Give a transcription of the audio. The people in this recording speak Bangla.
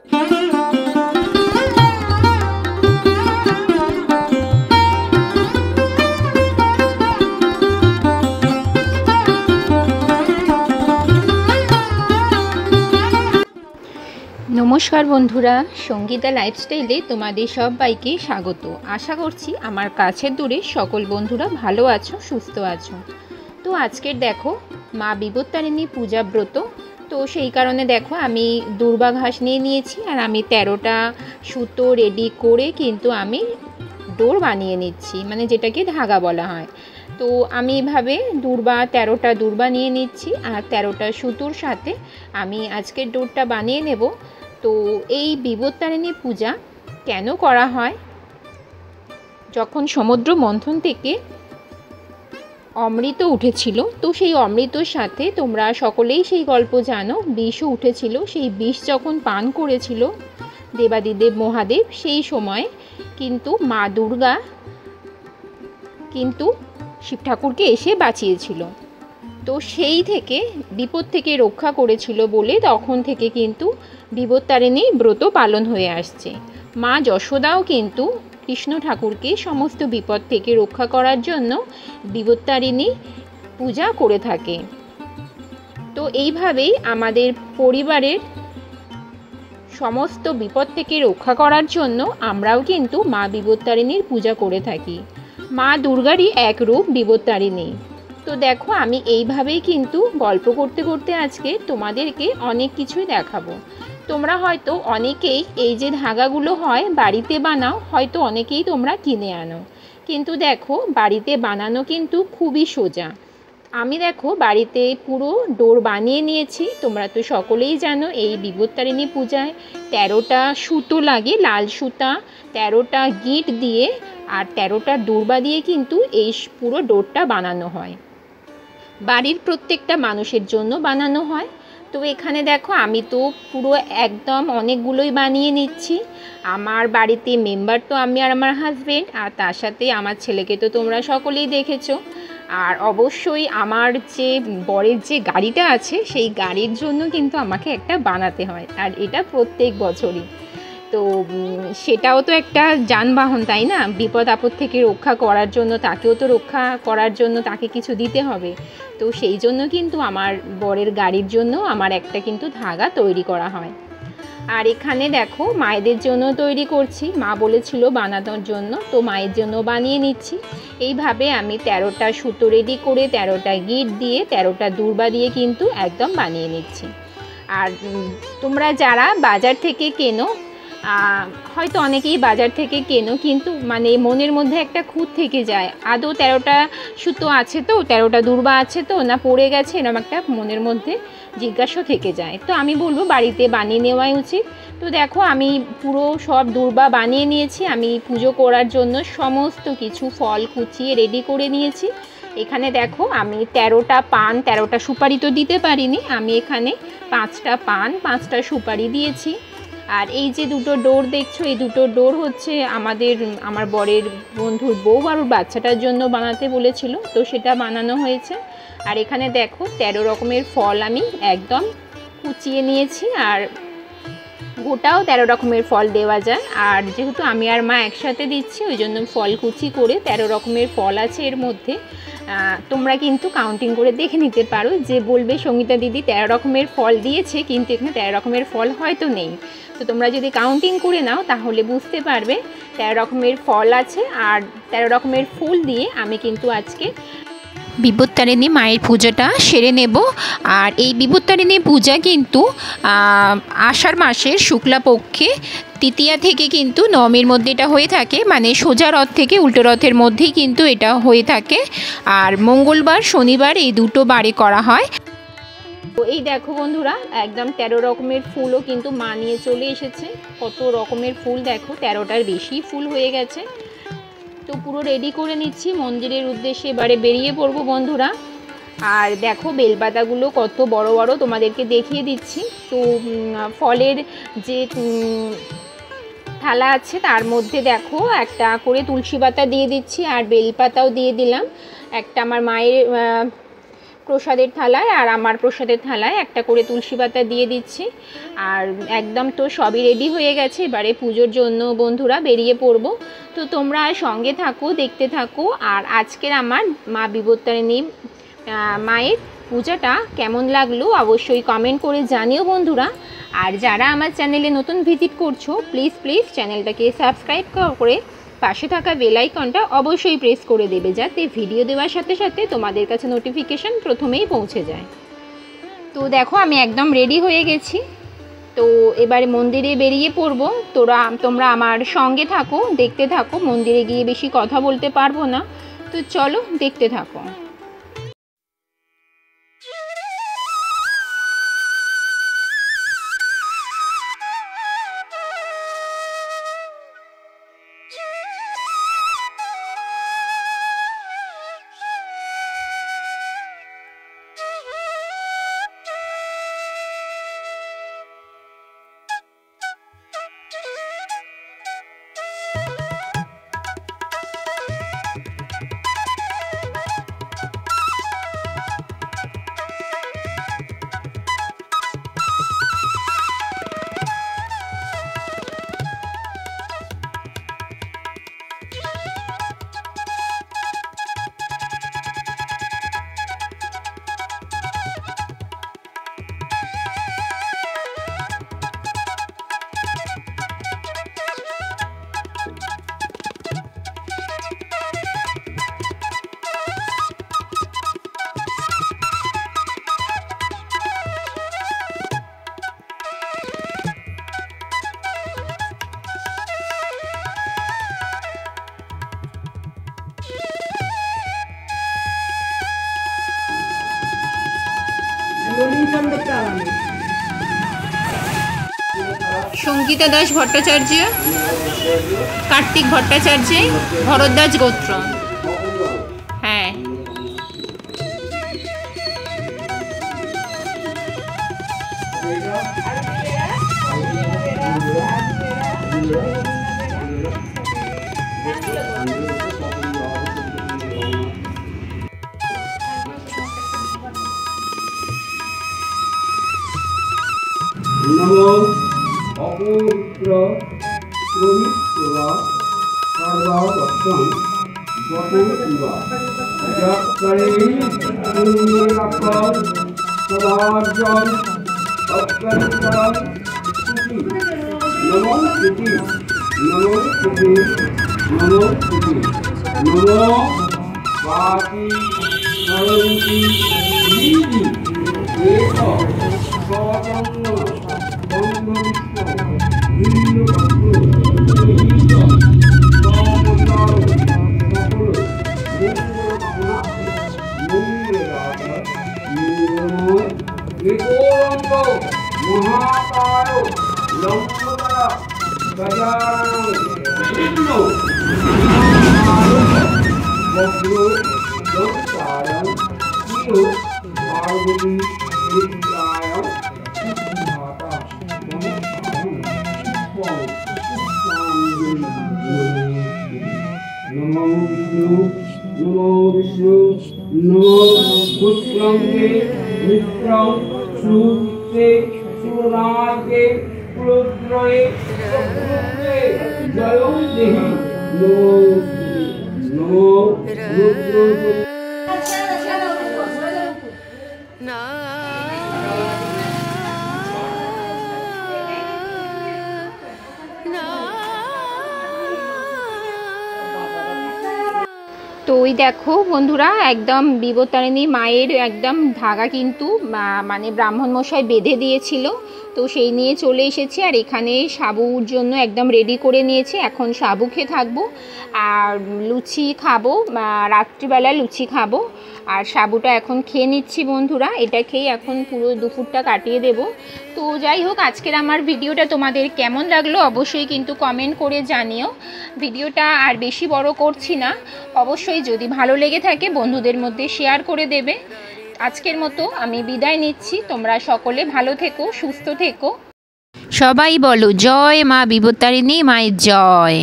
নমস্কার বন্ধুরা, সঙ্গীতা লাইফস্টাইলে তোমাদের সবাইকে স্বাগত। আশা করছি আমার কাছের দূরে সকল বন্ধুরা ভালো আছো, সুস্থ আছো। তো আজকের দেখো মা বিপত্তারিণী পূজা ব্রত, তো সেই কারণে দেখো আমি দুর্বা ঘাস নিয়ে নিয়েছি আর আমি 13টা সুতো রেডি করে কিন্তু আমি ডোর বানিয়ে নিচ্ছি, মানে যেটাকে ধাগা বলা হয়। তো আমি এভাবে 13টা দুর্বা নিয়ে নিচ্ছি আর 13টা সুতোর সাথে আমি আজকের ডোরটা বানিয়ে নেব। তো এই বিপত্তারিণী পূজা কেন করা হয়? যখন সমুদ্র মন্থন থেকে অমৃত উঠেছিল, তো সেই অমৃতর সাথে তোমরা সকলেই সেই গল্প জানো, বিষও উঠেছিল। সেই বিষ যখন পান করেছিল দেবাদিদেব মহাদেব, সেই সময় কিন্তু মা দুর্গা কিন্তু শিব ঠাকুরকে এসে বাঁচিয়েছিল। তো সেই থেকে বিপদ থেকে রক্ষা করেছিল বলে তখন থেকে কিন্তু বিপত্তারিণী ব্রত পালন হয়ে আসছে। মা যশোদাও কিন্তু কৃষ্ণ ঠাকুরকে সমস্ত বিপদ থেকে রক্ষা করার জন্য বিপত্তারিণী পূজা করে থাকে। তো এইভাবেই আমাদের পরিবারের সমস্ত বিপদ থেকে রক্ষা করার জন্য আমরাও কিন্তু মা বিপত্তারিণীর পূজা করে থাকি। মা দুর্গারই এক রূপ বিপত্তারিণী। তো দেখো আমি এইভাবেই কিন্তু গল্প করতে করতে আজকে তোমাদেরকে অনেক কিছুই দেখাবো। তোমরা হয়তো অনেকেই এই যে ধাগাগুলো হয় বাড়িতে বানাও, হয়তো অনেকেই তোমরা কিনে আনো, কিন্তু দেখো বাড়িতে বানানো কিন্তু খুবই সোজা। আমি দেখো বাড়িতে পুরো ডোর বানিয়ে নিয়েছি। তোমরা তো সকলেই জানো এই বিপত্তারিণী পূজায় 13টা সুতো লাগে, লাল সুতা, 13টা গিট দিয়ে আর 13টা দুর্বা দিয়ে কিন্তু এই পুরো ডোরটা বানানো হয়। বাড়ির প্রত্যেকটা মানুষের জন্য বানানো হয়। তো এখানে দেখো আমি তো পুরো একদম অনেকগুলোই বানিয়ে নিচ্ছি। আমার বাড়িতে মেম্বার তো আমি আর আমার হাজবেন্ড, আর তার সাথে আমার ছেলেকে তো তোমরা সকলেই দেখেছো। আর অবশ্যই আমার যে বরের যে গাড়িটা আছে সেই গাড়ির জন্য কিন্তু আমাকে একটা বানাতে হয়, আর এটা প্রত্যেক বছরই। তো সেটাও তো একটা যানবাহন, তাই না? বিপদ আপদ থেকে রক্ষা করার জন্য তাকেও তো রক্ষা করার জন্য তাকে কিছু দিতে হবে। তো সেই জন্য কিন্তু আমার বরের গাড়ির জন্য আমার একটা কিন্তু ধাগা তৈরি করা হয়। আর এখানে দেখো মায়েদের জন্য তৈরি করছি, মা বলেছিল বানানোর জন্য, তো মায়ের জন্য বানিয়ে নিচ্ছি। এইভাবে আমি 13টা সুতো রেডি করে 13টা গিট দিয়ে 13টা দুর্বা দিয়ে কিন্তু একদম বানিয়ে নিচ্ছি। আর তোমরা যারা বাজার থেকে কেনো, হয়তো অনেকেই বাজার থেকে কেনো, কিন্তু মানে মনের মধ্যে একটা খুঁত থেকে যায়, আদৌ 13টা সুতো আছে তো, 13টা দুর্বা আছে তো, না পড়ে গেছে, এরকম একটা মনের মধ্যে জিজ্ঞাসা থেকে যায়। তো আমি বলবো বাড়িতে বানিয়ে নেওয়াই উচিত। তো দেখো আমি পুরো সব দুর্বা বানিয়ে নিয়েছি। আমি পুজো করার জন্য সমস্ত কিছু ফল কুচিয়ে রেডি করে নিয়েছি। এখানে দেখো আমি 13টা পান, 13টা সুপারি তো দিতে পারিনি, আমি এখানে 5টা পান 5টা সুপারি দিয়েছি। আর এই যে দুটো ডোর দেখছো, এই দুটো ডোর হচ্ছে আমার বরের বন্ধুর বউ আর ওর বাচ্চাটার জন্য বানাতে বলেছিল, তো সেটা বানানো হয়েছে। আর এখানে দেখো 13 রকমের ফল আমি একদম কুচিয়ে নিয়েছি, আর গোটাও 13 রকমের ফল দেওয়া যায়। আর যেহেতু আমি আর মা একসাথে দিচ্ছি, ওই জন্য ফল কুচি করে 13 রকমের ফল আছে এর মধ্যে। তোমরা কিন্তু কাউন্টিং করে দেখে নিতে পারো, যে বলবে সঙ্গীতা দিদি 13 রকমের ফল দিয়েছে কিন্তু এখানে 13 রকমের ফল হয়তো নেই। তো তোমরা যদি কাউন্টিং করে নাও তাহলে বুঝতে পারবে 13 রকমের ফল আছে আর 13 রকমের ফুল দিয়ে আমি কিন্তু আজকে বিপত্তারিণী মায়ের পূজাটা সেরে নেব। আর এই বিপত্তারিণী পূজা কিন্তু আষাঢ় মাসের শুক্লাপক্ষে তৃতীয়া থেকে কিন্তু নবমীর মধ্যে এটা হয়ে থাকে, মানে সোজা রথ থেকে উল্টো রথের মধ্যেই কিন্তু এটা হয়ে থাকে। আর মঙ্গলবার শনিবার এই দুটো বারে করা হয়। তো এই দেখো বন্ধুরা একদম 13 রকমের ফুলও কিন্তু মা নিয়ে চলে এসেছে। কত রকমের ফুল দেখো, 13টার বেশি ফুল হয়ে গেছে। তো পুরো রেডি করে নিচ্ছি, মন্দিরের উদ্দেশ্যে এবারে বেরিয়ে পড়বো বন্ধুরা। আর দেখো বেলপাতাগুলো কত বড় বড়, তোমাদেরকে দেখিয়ে দিচ্ছি। তো ফলের যে থালা আছে তার মধ্যে দেখো একটা করে তুলসী পাতা দিয়ে দিচ্ছি আর বেলপাতাও দিয়ে দিলাম। একটা আমার মায়ের প্রসাদের থালায় আর আমার প্রসাদের থালায় একটা করে তুলসী পাতা দিয়ে দিচ্ছি। আর একদম তো সবই রেডি হয়ে গেছে, এবারে পুজোর জন্য বন্ধুরা বেরিয়ে পড়বো। তো তোমরা সঙ্গে থাকো, দেখতে থাকো। আর আজকের আমার মা বিপত্তারিণী মায়ের পূজাটা কেমন লাগলো অবশ্যই কমেন্ট করে জানিও বন্ধুরা। আর যারা আমার চ্যানেলে নতুন ভিজিট করছো প্লিজ চ্যানেলটাকে সাবস্ক্রাইব করে পাশে থাকা বেল আইকনটা অবশ্যই প্রেস করে দেবে, যাতে ভিডিও দেওয়ার সাথে সাথে তোমাদের কাছে নোটিফিকেশান প্রথমেই পৌঁছে যায়। তো দেখো আমি একদম রেডি হয়ে গেছি। তো এবারে মন্দিরে বেরিয়ে পড়বো। তোমরা আমার সঙ্গে থাকো, দেখতে থাকো। মন্দিরে গিয়ে বেশি কথা বলতে পারবো না, তো চলো দেখতে থাকো। সঙ্গীতা দাস ভট্টাচার্য, কার্তিক ভট্টাচার্য, ভরদ্বাজ গোত্র। হ্যাঁ, নমো অপবিত্র পবিত্রা সর্ববস্তম বপুবা যৎকরে পুণ্যলাভম সদার্জন অত্যন্তম সুখী। নমো সুখী, নমো সুখী, নমো সুখী, নমো পাতি সরন্তি নীতি এক সচন্ন বন্ধ বিষ্ণু ভিন্ন মহাকায় লম্বরা গজানন বিষ্ণু বজ্র দন্তারং শিরো পার্বতী বিদ্যায়ং মাতা নমো বিষ্ণু, নমো বিষ্ণু, নমো পুত্রঙ্গে মিত্রং সুতে সুরাগে পুত্রয়ে পুত্রে জয়ং দেহি। নমো রুদ্র তো ওই দেখো বন্ধুরা, একদম বিপত্তারিণী মায়ের একদম ধাগা কিন্তু মানে ব্রাহ্মণ মশাই বেঁধে দিয়েছিল, তো সেই নিয়ে চলে এসেছি। আর এখানে সাবুর জন্য একদম রেডি করে নিয়েছি। এখন সাবু খেয়ে থাকবো আর লুচি খাবো, রাত্রিবেলা লুচি খাবো। আর সাবুটা এখন খেয়ে নিচ্ছি বন্ধুরা, এটা খেয়ে এখন পুরো দুপুরটা কাটিয়ে দেব। তো যাই হোক, আজকের আমার ভিডিওটা তোমাদের কেমন লাগলো অবশ্যই কিন্তু কমেন্ট করে জানিও। ভিডিওটা আর বেশি বড় করছি না, অবশ্যই যদি ভালো লেগে থাকে বন্ধুদের মধ্যে শেয়ার করে দেবে। আজকের মতো আমি বিদায় নিচ্ছি। তোমরা সকলে ভালো থেকো, সুস্থ থেকো। সবাই বলো জয় মা বিপত্তারিণী মায়ের জয়।